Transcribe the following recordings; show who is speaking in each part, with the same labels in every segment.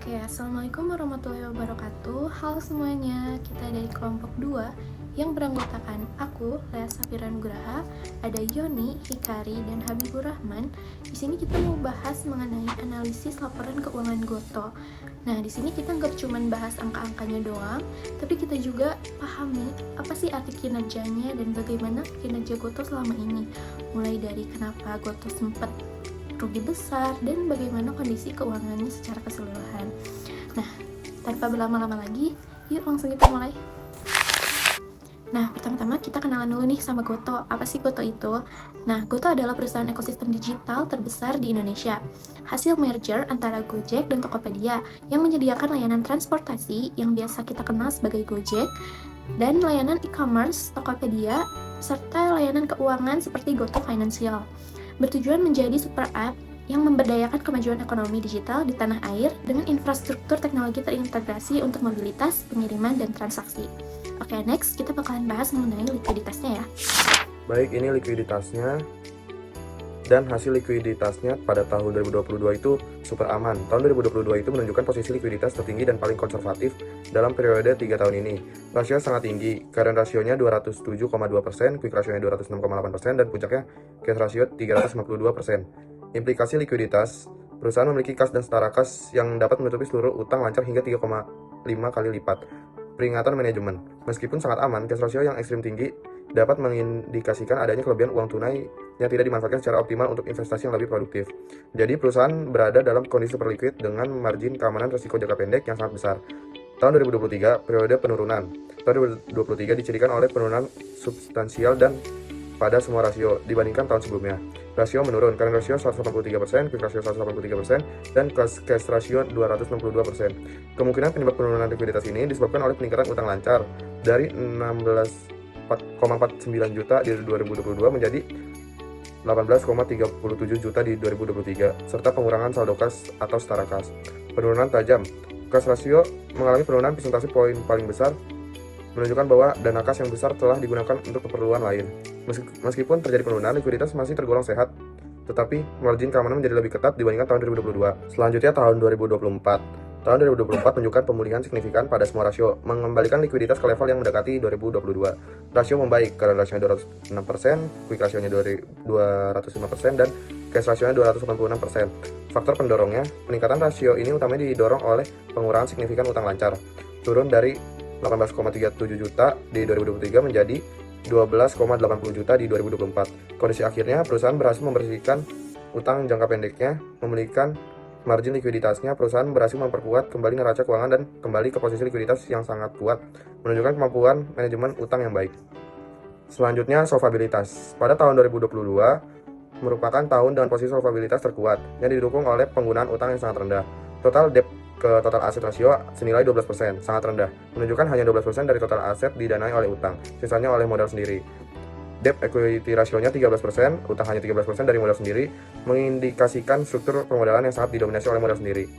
Speaker 1: Oke, Assalamualaikum warahmatullahi wabarakatuh. Halo semuanya, kita dari kelompok 2 yang beranggotakan aku, Lea Safira Nugraha, ada Yoni, Hikari, dan Habibur Rahman. Di sini kita mau bahas mengenai analisis laporan keuangan Goto. Nah, di sini kita nggak cuma bahas angka-angkanya doang, tapi kita juga pahami apa sih arti kinerjanya dan bagaimana kinerja Goto selama ini. Mulai dari kenapa Goto sempat rugi besar, dan bagaimana kondisi keuangannya secara keseluruhan. Nah, tanpa berlama-lama lagi, yuk langsung kita mulai. Nah, pertama-tama kita kenalan dulu nih sama Goto. Apa sih Goto itu? Nah, Goto adalah perusahaan ekosistem digital terbesar di Indonesia. Hasil merger antara Gojek dan Tokopedia yang menyediakan layanan transportasi yang biasa kita kenal sebagai Gojek, dan layanan e-commerce Tokopedia, serta layanan keuangan seperti Goto Financial. Bertujuan menjadi super app yang memberdayakan kemajuan ekonomi digital di tanah air dengan infrastruktur teknologi terintegrasi untuk mobilitas, pengiriman, dan transaksi. Oke, next kita bakalan bahas mengenai likuiditasnya ya.
Speaker 2: Baik, ini likuiditasnya dan hasil likuiditasnya pada tahun 2022 itu super aman. Tahun 2022 itu menunjukkan posisi likuiditas tertinggi dan paling konservatif dalam periode 3 tahun ini. Rasio sangat tinggi, current rasionya 207,2%, quick rasionya 206,8%, dan puncaknya cash rasio 352%. Implikasi likuiditas, perusahaan memiliki kas dan setara kas yang dapat menutupi seluruh utang lancar hingga 3,5 kali lipat. Peringatan manajemen, meskipun sangat aman, cash ratio yang ekstrim tinggi dapat mengindikasikan adanya kelebihan uang tunai yang tidak dimanfaatkan secara optimal untuk investasi yang lebih produktif. Jadi perusahaan berada dalam kondisi super liquid dengan margin keamanan risiko jangka pendek yang sangat besar. Tahun 2023, periode penurunan. Tahun 2023 dicirikan oleh penurunan substansial dan pada semua rasio dibandingkan tahun sebelumnya. Rasio menurun, current rasio 183%, quick rasio 183%, dan cash rasio 262%. Kemungkinan penyebab penurunan likuiditas ini disebabkan oleh peningkatan utang lancar dari 16,49 juta di 2022 menjadi 18,37 juta di 2023, serta pengurangan saldo kas atau setara kas. Penurunan tajam, cash rasio mengalami penurunan presentasi poin paling besar, menunjukkan bahwa dana kas yang besar telah digunakan untuk keperluan lain. Meskipun terjadi penurunan, likuiditas masih tergolong sehat, tetapi margin keamanan menjadi lebih ketat dibandingkan tahun 2022. Selanjutnya tahun 2024. Tahun 2024 menunjukkan pemulihan signifikan pada semua rasio, mengembalikan likuiditas ke level yang mendekati 2022. Rasio membaik, current rasionya 206%, quick rasionya 205%, dan cash rasionya 286%. Faktor pendorongnya, peningkatan rasio ini utamanya didorong oleh pengurangan signifikan utang lancar, turun dari 18,37 juta di 2023 menjadi 12,80 juta di 2024. Kondisi akhirnya, perusahaan berhasil membersihkan utang jangka pendeknya, memulihkan margin likuiditasnya. Perusahaan berhasil memperkuat kembali neraca keuangan dan kembali ke posisi likuiditas yang sangat kuat, menunjukkan kemampuan manajemen utang yang baik. Selanjutnya, solvabilitas. Pada tahun 2022 merupakan tahun dengan posisi solvabilitas terkuat yang didukung oleh penggunaan utang yang sangat rendah. Total debt ke total aset rasio senilai 12%, sangat rendah, menunjukkan hanya 12% dari total aset didanai oleh utang, sisanya oleh modal sendiri. Debt equity rasionya 13%, utang hanya 13% dari modal sendiri, mengindikasikan struktur permodalan yang sangat didominasi oleh modal sendiri.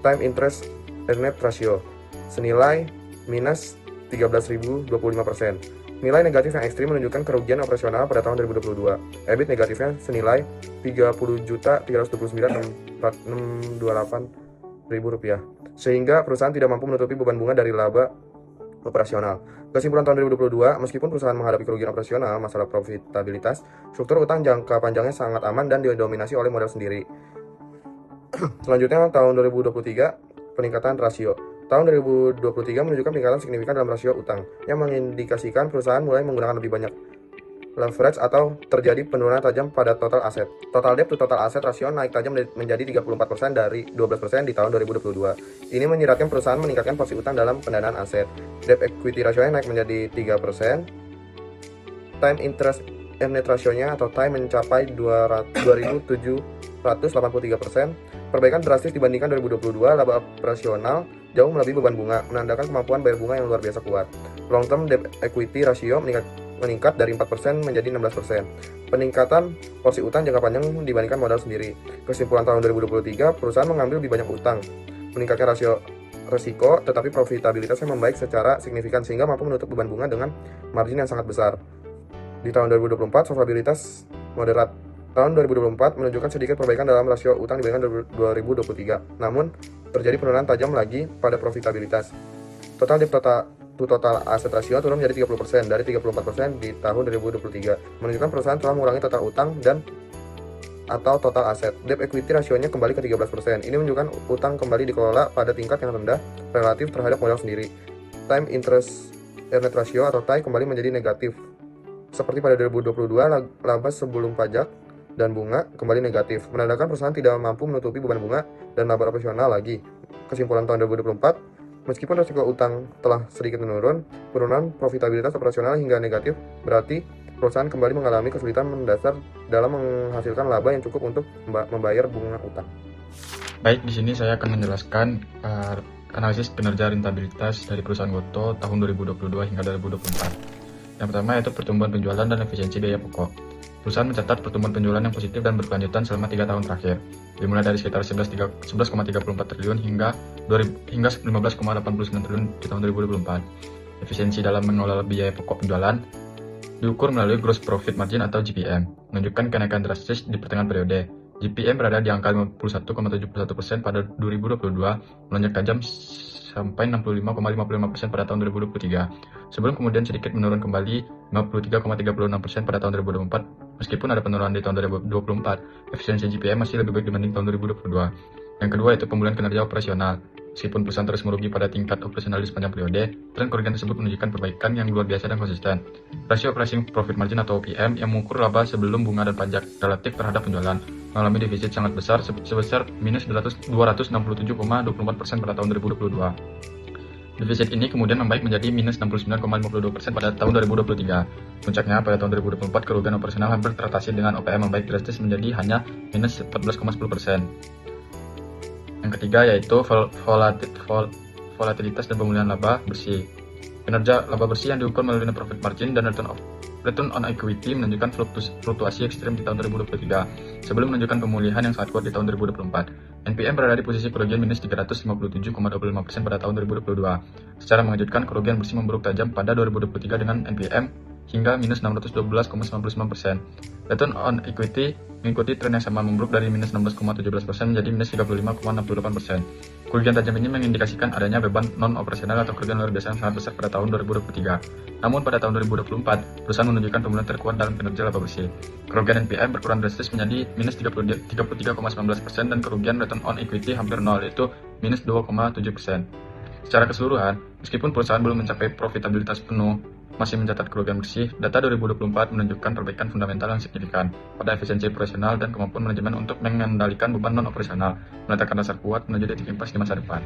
Speaker 2: Time interest earned ratio senilai minus 13.025%. Nilai negatif yang ekstrim menunjukkan kerugian operasional pada tahun 2022. EBIT negatifnya senilai 30.399.428 Rp1.000, sehingga perusahaan tidak mampu menutupi beban bunga dari laba operasional. Kesimpulan tahun 2022, meskipun perusahaan menghadapi kerugian operasional, masalah profitabilitas, struktur utang jangka panjangnya sangat aman dan didominasi oleh modal sendiri. Selanjutnya, tahun 2023, peningkatan rasio. Tahun 2023 menunjukkan peningkatan signifikan dalam rasio utang, yang mengindikasikan perusahaan mulai menggunakan lebih banyak leverage atau terjadi penurunan tajam pada total aset. Total debt to total aset rasio naik tajam menjadi 34% dari 12% di tahun 2022. Ini menyiratkan perusahaan meningkatkan porsi utang dalam pendanaan aset. Debt equity rasionya naik menjadi 3%. Time interest earned rasionya atau time mencapai 2.783%. Perbaikan drastis dibandingkan 2022, laba operasional jauh melebihi beban bunga, menandakan kemampuan bayar bunga yang luar biasa kuat. Long term debt equity ratio meningkat dari 4% menjadi 16%. Peningkatan porsi utang jangka panjang dibandingkan modal sendiri. Kesimpulan tahun 2023, perusahaan mengambil lebih banyak utang, meningkatkan rasio risiko, tetapi profitabilitasnya membaik secara signifikan sehingga mampu menutup beban bunga dengan margin yang sangat besar. Di tahun 2024, solvabilitas moderat. Tahun 2024 menunjukkan sedikit perbaikan dalam rasio utang dibandingkan 2023, namun terjadi penurunan tajam lagi pada profitabilitas. Total debt to total asset ratio turun menjadi 30% dari 34% di tahun 2023, menunjukkan perusahaan telah mengurangi total utang dan atau total aset. Debt equity rasionya kembali ke 13%. Ini menunjukkan utang kembali dikelola pada tingkat yang rendah relatif terhadap modal sendiri. Time interest earned ratio atau TAI kembali menjadi negatif. Seperti pada 2022, laba sebelum pajak dan bunga kembali negatif, menandakan perusahaan tidak mampu menutupi beban bunga dan laba operasional lagi. Kesimpulan tahun 2024, meskipun risiko utang telah sedikit menurun, penurunan profitabilitas operasional hingga negatif berarti perusahaan kembali mengalami kesulitan mendasar dalam menghasilkan laba yang cukup untuk membayar bunga utang.
Speaker 3: Baik, di sini saya akan menjelaskan analisis kinerja rentabilitas dari perusahaan Gotoh tahun 2022 hingga 2024. Yang pertama yaitu pertumbuhan penjualan dan efisiensi biaya pokok. Perusahaan mencatat pertumbuhan penjualan yang positif dan berkelanjutan selama 3 tahun terakhir, dimulai dari sekitar 11,34 triliun hingga 15,89 triliun di tahun 2024. Efisiensi dalam mengelola biaya pokok penjualan diukur melalui gross profit margin atau GPM, menunjukkan kenaikan drastis di pertengahan periode. GPM berada di angka 51,71% pada 2022, melonjak tajam sampai 65,55% pada tahun 2023, sebelum kemudian sedikit menurun kembali 53,36% pada tahun 2024. Meskipun ada penurunan di tahun 2024, efisiensi GPM masih lebih baik dibanding tahun 2022. Yang kedua yaitu pemulihan kinerja operasional. Meskipun perusahaan terus merugi pada tingkat operasional di sepanjang periode, tren kerugian tersebut menunjukkan perbaikan yang luar biasa dan konsisten. Rasio operating profit margin atau OPM yang mengukur laba sebelum bunga dan pajak relatif terhadap penjualan mengalami defisit sangat besar sebesar minus 267,24% pada tahun 2022. Defisit ini kemudian membaik menjadi minus 69,52% pada tahun 2023. Puncaknya pada tahun 2024 kerugian operasional hampir teratasi dengan OPM membaik drastis menjadi hanya minus 14,10%. Yang ketiga yaitu volatilitas dan pemulihan laba bersih. Kinerja laba bersih yang diukur melalui net profit margin dan return on equity menunjukkan fluktuasi ekstrim di tahun 2023, sebelum menunjukkan pemulihan yang sangat kuat di tahun 2024. NPM berada di posisi kerugian minus 357,25% pada tahun 2022. Secara mengejutkan, kerugian bersih memburuk tajam pada 2023 dengan NPM hingga minus 612,99%. Return on equity mengikuti tren yang sama, memburuk dari minus 16,17% menjadi minus 35,68%. Kerugian tajam ini mengindikasikan adanya beban non-operasional atau kerugian luar biasa yang sangat besar pada tahun 2023. Namun pada tahun 2024, perusahaan menunjukkan pemulihan terkuat dalam kinerja laba bersih. Kerugian NPM berkurang drastis menjadi minus 33,19% dan kerugian return on equity hampir nol, yaitu minus 2,7%. Secara keseluruhan, meskipun perusahaan belum mencapai profitabilitas penuh, masih mencatat kerugian bersih, data 2024 menunjukkan perbaikan fundamental yang signifikan pada efisiensi operasional dan kemampuan manajemen untuk mengendalikan beban non-operasional, meletakkan dasar kuat menuju titik impas di masa depan.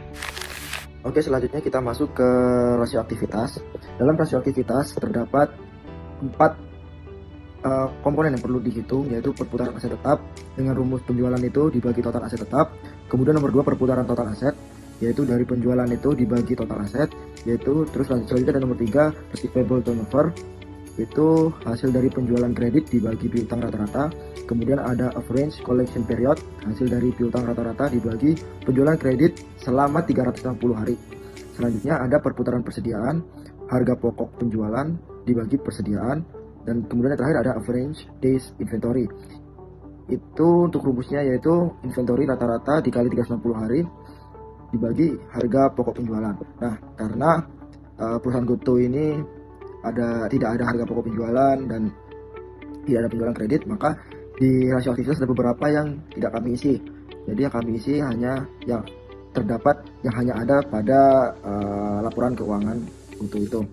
Speaker 4: Oke, selanjutnya kita masuk ke rasio aktivitas. Dalam rasio aktivitas terdapat 4 komponen yang perlu dihitung, yaitu perputaran aset tetap dengan rumus penjualan itu dibagi total aset tetap. Kemudian nomor 2 perputaran total aset, yaitu dari penjualan itu dibagi total aset, yaitu terus selanjutnya ada nomor 3 receivable turnover, itu hasil dari penjualan kredit dibagi piutang rata-rata. Kemudian ada average collection period, hasil dari piutang rata-rata dibagi penjualan kredit selama 360 hari. Selanjutnya ada perputaran persediaan, harga pokok penjualan dibagi persediaan, dan kemudian yang terakhir ada average days inventory. Itu untuk rumusnya yaitu inventory rata-rata dikali 360 hari dibagi harga pokok penjualan. Nah, karena perusahaan Gotoh ini tidak ada harga pokok penjualan dan tidak ada penjualan kredit, maka di rasio aktivitas ada beberapa yang tidak kami isi. Jadi yang kami isi hanya yang terdapat yang hanya ada pada laporan keuangan Gotoh itu.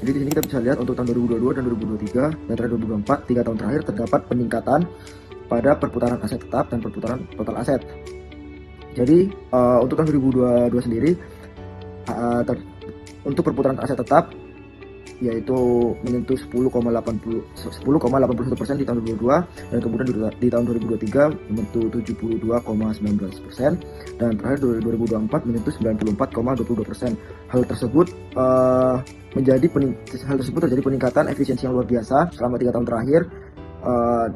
Speaker 4: Jadi di sini kita bisa lihat untuk tahun 2022 dan 2023 dan 2024 3 tahun terakhir terdapat peningkatan pada perputaran aset tetap dan perputaran total aset. Jadi untuk tahun 2022 sendiri untuk perputaran aset tetap yaitu menyentuh 10,81% di tahun 2022, dan kemudian di tahun 2023 menyentuh 72,19%, dan terakhir 2024 menyentuh 94,22%. Hal tersebut terjadi peningkatan efisiensi yang luar biasa selama 3 tahun terakhir.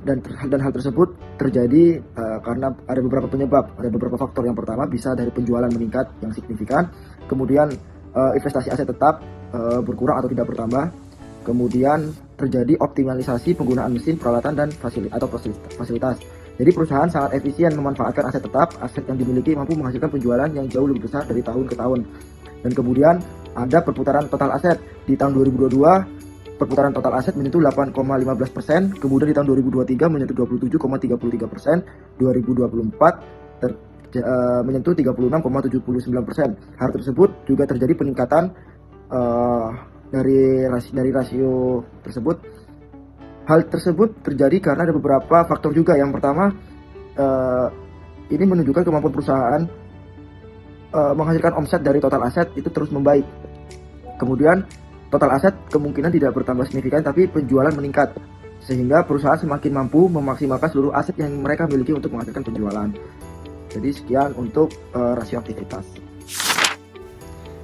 Speaker 4: Dan hal tersebut terjadi karena ada beberapa penyebab, ada beberapa faktor. Yang pertama bisa dari penjualan meningkat yang signifikan, kemudian investasi aset tetap berkurang atau tidak bertambah, kemudian terjadi optimalisasi penggunaan mesin, peralatan, dan fasilitas. Jadi perusahaan sangat efisien memanfaatkan aset tetap, aset yang dimiliki mampu menghasilkan penjualan yang jauh lebih besar dari tahun ke tahun. Dan kemudian ada perputaran total aset. Di tahun 2022, perputaran total aset menyentuh 8,15%, kemudian di tahun 2023 menyentuh 27,33%, 2024 menyentuh 36,79%. Hal tersebut juga terjadi peningkatan dari rasio tersebut. Hal tersebut terjadi karena ada beberapa faktor juga. Yang pertama, ini menunjukkan kemampuan perusahaan menghasilkan omset dari total aset itu terus membaik. Kemudian total aset kemungkinan tidak bertambah signifikan, tapi penjualan meningkat, sehingga perusahaan semakin mampu memaksimalkan seluruh aset yang mereka miliki untuk menghasilkan penjualan. Jadi sekian untuk rasio aktivitas.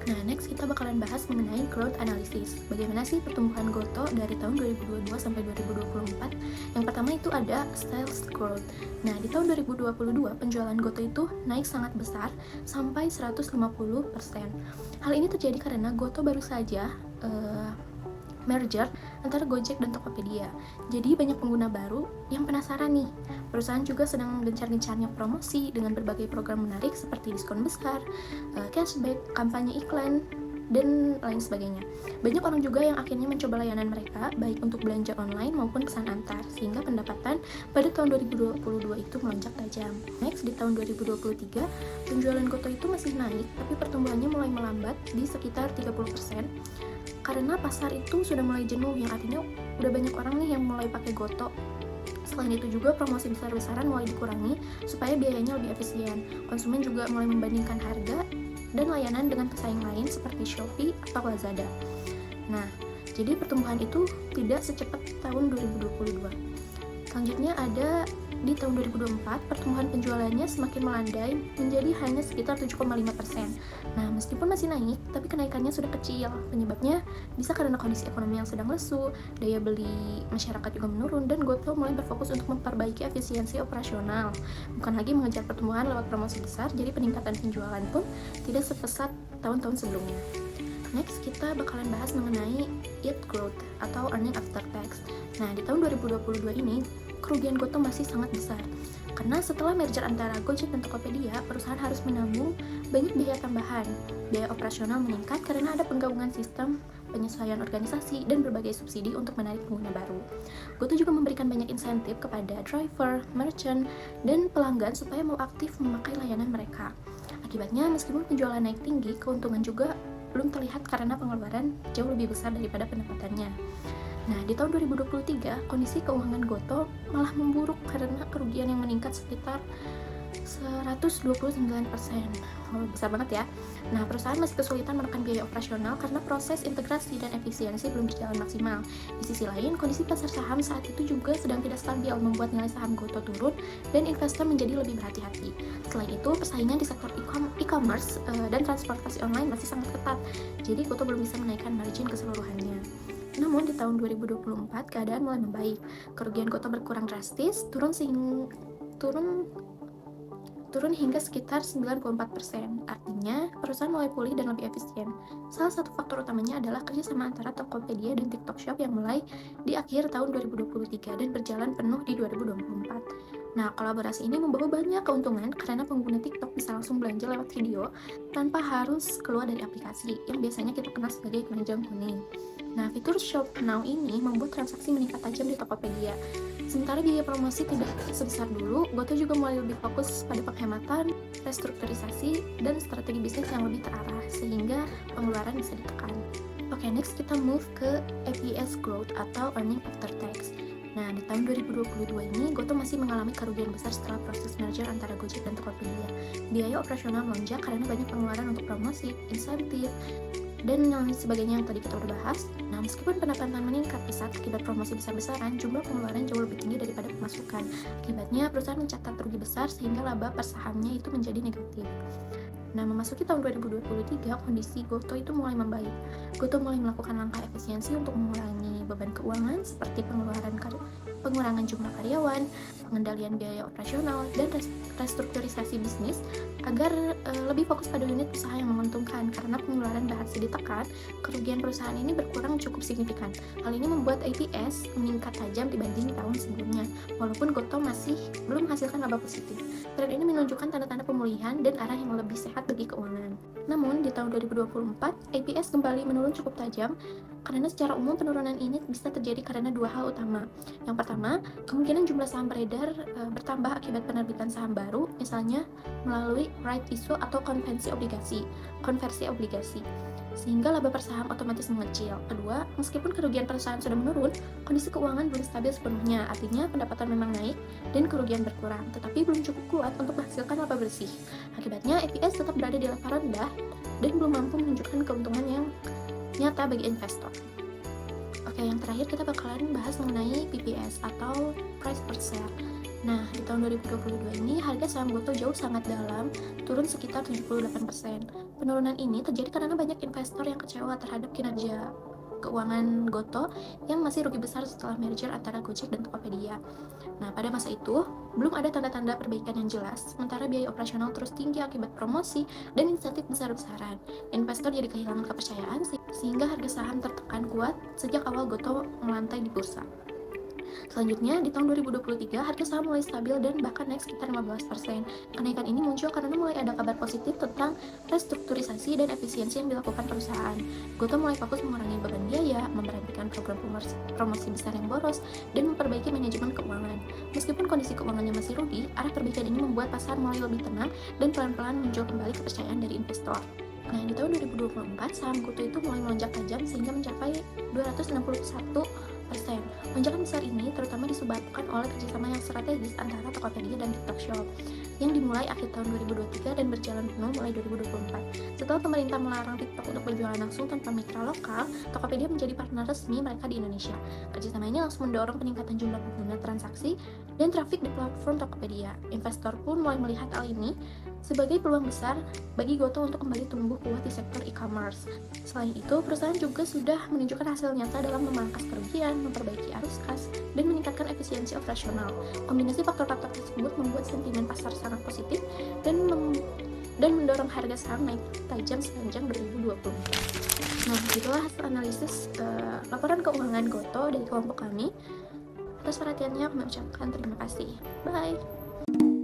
Speaker 1: Nah, next kita bakalan bahas mengenai growth analysis. Bagaimana sih pertumbuhan Goto dari tahun 2022 sampai 2024? Yang pertama itu ada sales growth. Nah, di tahun 2022 penjualan Goto itu naik sangat besar sampai 150%. Hal ini terjadi karena Goto baru saja merger antara Gojek dan Tokopedia. Jadi banyak pengguna baru yang penasaran nih. Perusahaan juga sedang gencar-gencarnya promosi dengan berbagai program menarik seperti diskon besar, cashback, kampanye iklan, dan lain sebagainya. Banyak orang juga yang akhirnya mencoba layanan mereka, baik untuk belanja online maupun pesan antar, sehingga pendapatan pada tahun 2022 itu melonjak tajam. Next, di tahun 2023, penjualan Goto itu masih naik, tapi pertumbuhannya mulai melambat di sekitar 30%, karena pasar itu sudah mulai jenuh, yang artinya udah banyak orang nih yang mulai pakai Goto. Selain itu juga promosi besar-besaran mulai dikurangi supaya biayanya lebih efisien. Konsumen juga mulai membandingkan harga dan layanan dengan pesaing lain seperti Shopee atau Lazada. Nah, jadi pertumbuhan itu tidak secepat tahun 2022. Selanjutnya ada di tahun 2024, pertumbuhan penjualannya semakin melandai menjadi hanya sekitar 7,5%. Nah, meskipun masih naik, tapi kenaikannya sudah kecil. Penyebabnya bisa karena kondisi ekonomi yang sedang lesu, daya beli masyarakat juga menurun, dan Goto mulai berfokus untuk memperbaiki efisiensi operasional. Bukan lagi mengejar pertumbuhan lewat promosi besar, jadi peningkatan penjualan pun tidak sepesat tahun-tahun sebelumnya. Next, kita bakalan bahas mengenai EAT growth atau earning after tax. Nah, di tahun 2022 ini, kerugian Goto masih sangat besar. Karena setelah merger antara Gojek dan Tokopedia, perusahaan harus menanggung banyak biaya tambahan. Biaya operasional meningkat karena ada penggabungan sistem, penyesuaian organisasi, dan berbagai subsidi untuk menarik pengguna baru. Goto juga memberikan banyak insentif kepada driver, merchant, dan pelanggan supaya mau aktif memakai layanan mereka. Akibatnya, meskipun penjualan naik tinggi, keuntungan juga belum terlihat karena pengeluaran jauh lebih besar daripada pendapatannya. Nah, di tahun 2023, kondisi keuangan Goto malah memburuk karena kerugian yang meningkat sekitar 129%. Besar banget ya. Nah, perusahaan masih kesulitan menekan biaya operasional karena proses integrasi dan efisiensi belum berjalan maksimal. Di sisi lain, kondisi pasar saham saat itu juga sedang tidak stabil, membuat nilai saham Goto turun dan investor menjadi lebih berhati-hati. Selain itu, persaingan di sektor e-commerce dan transportasi online masih sangat ketat. Jadi, Goto belum bisa menaikkan margin keseluruhannya. Namun di tahun 2024 keadaan mulai membaik. Kerugian Goto berkurang drastis, turun hingga sekitar 94%. Artinya, perusahaan mulai pulih dan lebih efisien. Salah satu faktor utamanya adalah kerjasama antara Tokopedia dan TikTok Shop yang mulai di akhir tahun 2023 dan berjalan penuh di 2024. Nah, kolaborasi ini membawa banyak keuntungan karena pengguna TikTok bisa langsung belanja lewat video tanpa harus keluar dari aplikasi yang biasanya kita kenal sebagai keranjang kuning. Nah, fitur Shop Now ini membuat transaksi meningkat tajam di Tokopedia. Sementara biaya promosi tidak sebesar dulu, Goto juga mulai lebih fokus pada penghematan, restrukturisasi, dan strategi bisnis yang lebih terarah, sehingga pengeluaran bisa ditekan. Oke, next kita move ke EPS growth atau earning after tax. Nah, di tahun 2022 ini, Goto masih mengalami kerugian besar setelah proses merger antara Gojek dan Tokopedia. Biaya operasional melonjak karena banyak pengeluaran untuk promosi, insentif, dan lain sebagainya yang tadi kita udah bahas. Nah, meskipun pendapatan meningkat pesat akibat promosi besar-besaran, jumlah pengeluaran jauh lebih tinggi daripada pemasukan. Akibatnya, perusahaan mencatat rugi besar sehingga laba per sahamnya itu menjadi negatif. Nah, memasuki tahun 2023, kondisi Goto itu mulai membaik. Goto mulai melakukan langkah efisiensi untuk mengurangi beban keuangan seperti pengeluaran pengurangan jumlah karyawan, pengendalian biaya operasional, dan restrukturisasi bisnis agar lebih fokus pada unit usaha yang menguntungkan. Karena pengeluaran berhasil ditekan, kerugian perusahaan ini berkurang cukup signifikan. Hal ini membuat EPS meningkat tajam dibanding tahun sebelumnya, walaupun Gotoh masih belum menghasilkan laba positif. Tren ini menunjukkan tanda-tanda pemulihan dan arah yang lebih sehat bagi keuangan. Namun, di tahun 2024, EPS kembali menurun cukup tajam, karena secara umum penurunan ini bisa terjadi karena dua hal utama. Yang pertama, kemungkinan jumlah saham beredar bertambah akibat penerbitan saham baru, misalnya melalui right issue atau konversi obligasi, sehingga laba per saham otomatis mengecil. Kedua, meskipun kerugian perusahaan sudah menurun, kondisi keuangan belum stabil sepenuhnya, artinya pendapatan memang naik dan kerugian berkurang, tetapi belum cukup kuat untuk menghasilkan laba bersih. Akibatnya, EPS tetap berada di level rendah dan belum mampu menunjukkan keuntungan yang nyata bagi investor. Oke, yang terakhir kita bakalan bahas mengenai PPS atau price per share. Nah, di tahun 2022 ini harga saham Gotoh jauh sangat dalam, turun sekitar 78%. Penurunan ini terjadi karena banyak investor yang kecewa terhadap kinerja keuangan Gotoh yang masih rugi besar setelah merger antara Gojek dan Tokopedia. Nah, pada masa itu, belum ada tanda-tanda perbaikan yang jelas, sementara biaya operasional terus tinggi akibat promosi dan insentif besar-besaran. Investor jadi kehilangan kepercayaan sehingga harga saham tertekan kuat sejak awal Gotoh melantai di bursa. Selanjutnya, di tahun 2023, harga saham mulai stabil dan bahkan naik sekitar 15%. Kenaikan ini muncul karena mulai ada kabar positif tentang restrukturisasi dan efisiensi yang dilakukan perusahaan. Gotoh mulai fokus mengurangi beban biaya, memberhentikan program promosi besar yang boros, dan memperbaiki manajemen keuangan. Meskipun kondisi keuangannya masih rugi, arah perbaikan ini membuat pasar mulai lebih tenang dan pelan-pelan muncul kembali kepercayaan dari investor. Nah, di tahun 2024, saham Gotoh itu mulai melonjak tajam sehingga mencapai 261%. Lonjakan besar ini terutama disebabkan oleh kerjasama yang strategis antara Tokopedia dan TikTok Shop yang dimulai akhir tahun 2023 dan berjalan penuh mulai 2024. Setelah pemerintah melarang TikTok untuk berjualan langsung tanpa mitra lokal, Tokopedia menjadi partner resmi mereka di Indonesia. Kerjasama ini langsung mendorong peningkatan jumlah pengguna transaksi dan trafik di platform Tokopedia. Investor pun mulai melihat hal ini sebagai peluang besar bagi Gotoh untuk kembali tumbuh kuat di sektor e-commerce. Selain itu, perusahaan juga sudah menunjukkan hasil nyata dalam memangkas kerugian, memperbaiki arus kas, dan meningkatkan efisiensi operasional. Kombinasi faktor-faktor tersebut membuat sentimen pasar sangat positif dan mendorong harga saham naik tajam sepanjang 2024. Nah, itulah hasil analisis laporan keuangan Gotoh dari kelompok kami. Atas perhatiannya, kami ucapkan terima kasih. Bye!